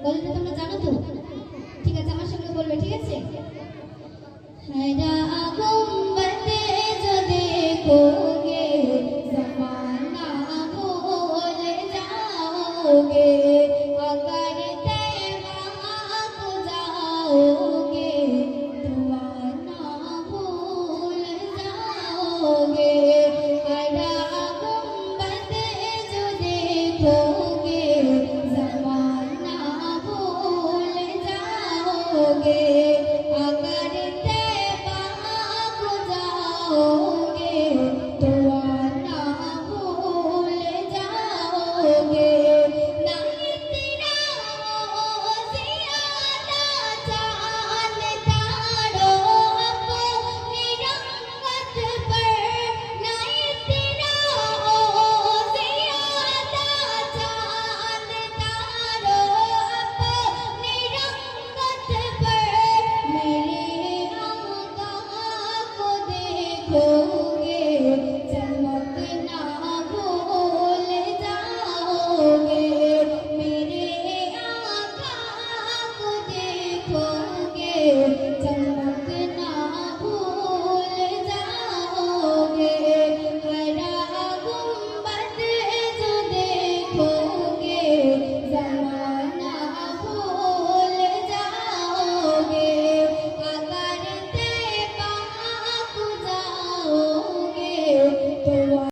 গল্পটা তোমরা জানো তো? ঠিক আছে, আমার সঙ্গে বলবে, ঠিক আছে? हरा गुंबदे जो देखोगे ज़माना भूल जाओगे।